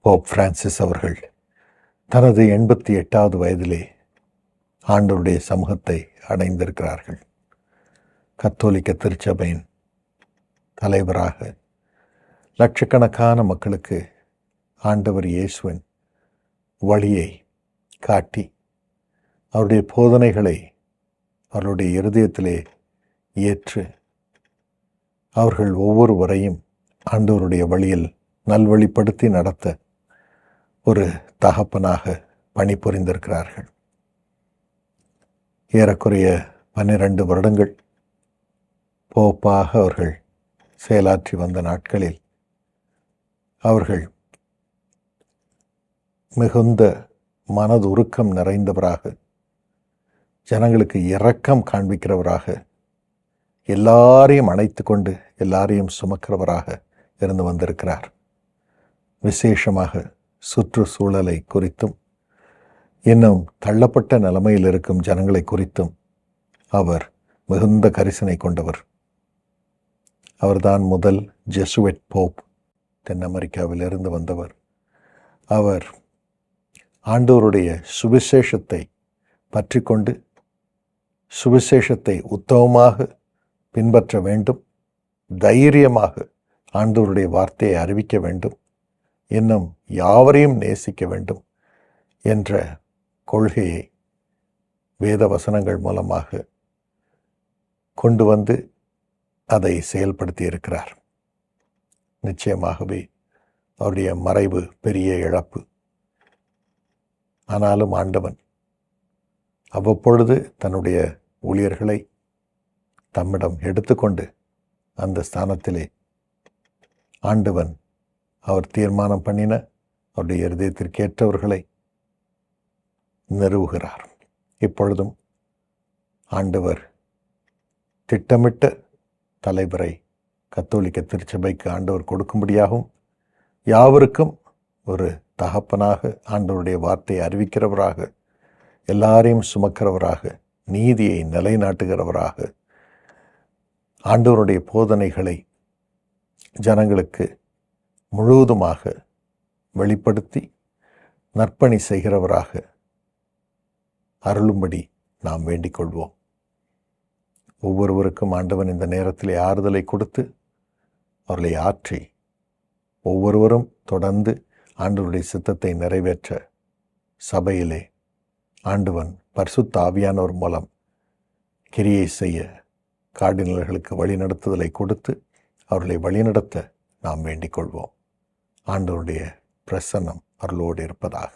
Pope Francis அவர்கள் தனது 88வது வயதிலே ஆண்டவருடைய சமூகத்தை அடைந்திருக்கிறார்கள். கத்தோலிக்க திருச்சபையின் தலைவராக லட்சக்கணக்கான மக்களுக்கு ஆண்டவர் இயேசுவின் வழியை காட்டி அவருடைய போதனைகளை அவருடைய இருதயத்திலே ஏற்று அவர்கள் ஒவ்வொருவரையும் ஆண்டவருடைய வழியில் நல்வழிப்படுத்தி நடத்த ஒரு தகப்பனாக பணிபுரிந்திருக்கிறார்கள். ஏறக்குறைய 12 வருடங்கள் போப்பாக அவர்கள் செயலாற்றி வந்த நாட்களில் அவர்கள் மிகுந்த மனதுருக்கம் நிறைந்தவராக, ஜனங்களுக்கு இரக்கம் காண்பிக்கிறவராக, எல்லாரையும் அணைத்து கொண்டு எல்லாரையும் சுமக்கிறவராக இருந்து வந்திருக்கிறார். விசேஷமாக சுற்றுச்சூழலை குறித்தும் இன்னும் தள்ளப்பட்ட நிலைமையில் இருக்கும் ஜனங்களை குறித்தும் அவர் மிகுந்த கரிசனை கொண்டவர். அவர்தான் முதல் ஜெசுவெட் போப், தென் அமெரிக்காவில் இருந்து வந்தவர். அவர் ஆண்டவருடைய சுவிசேஷத்தை பற்றி கொண்டு சுவிசேஷத்தை உத்தமமாக பின்பற்ற வேண்டும், தைரியமாக ஆண்டவருடைய வார்த்தையை அறிவிக்க வேண்டும், இன்னும் யாவரையும் நேசிக்க வேண்டும் என்ற கொள்கையை வேத வசனங்கள் மூலமாக கொண்டு வந்து அதை செயல்படுத்தி இருக்கிறார். நிச்சயமாகவே அவருடைய மறைவு பெரிய இழப்பு. ஆனாலும் ஆண்டவன் அவ்வப்பொழுது தன்னுடைய ஊழியர்களை தம்மிடம் எடுத்துக்கொண்டு அந்த ஸ்தானத்திலே ஆண்டவன் அவர் தீர்மானம் பண்ணின அவருடைய இருதயத்திற்கேற்றவர்களை நிறுவுகிறார். இப்பொழுதும் ஆண்டவர் திட்டமிட்ட தலைவரை கத்தோலிக்க திருச்சபைக்கு ஆண்டவர் கொடுக்கும்படியாகவும் யாவருக்கும் ஒரு தகப்பனாக ஆண்டவருடைய வார்த்தையை அறிவிக்கிறவராக, எல்லாரையும் சுமக்கிறவராக, நீதியை நிலைநாட்டுகிறவராக, ஆண்டவருடைய போதனைகளை ஜனங்களுக்கு முழுவதுமாக வெளிப்படுத்தி நற்பணி செய்கிறவராக அருளும்படி நாம் வேண்டிக் கொள்வோம். ஒவ்வொருவருக்கும் ஆண்டவன் இந்த நேரத்திலே ஆறுதலை கொடுத்து அவர்களை ஆற்றி ஒவ்வொருவரும் தொடர்ந்து ஆண்டவருடைய சித்தத்தை நிறைவேற்ற சபையிலே ஆண்டவன் பரிசுத்த ஆவியானவர் மூலம் கிரியை செய்ய கார்டினல்களுக்கு வழிநடத்துதலை கொடுத்து அவர்களை வழிநடத்த நாம் வேண்டிக் கொள்வோம். ஆண்டவருடைய பிரசன்னம் அருளோடு இருப்பதாக.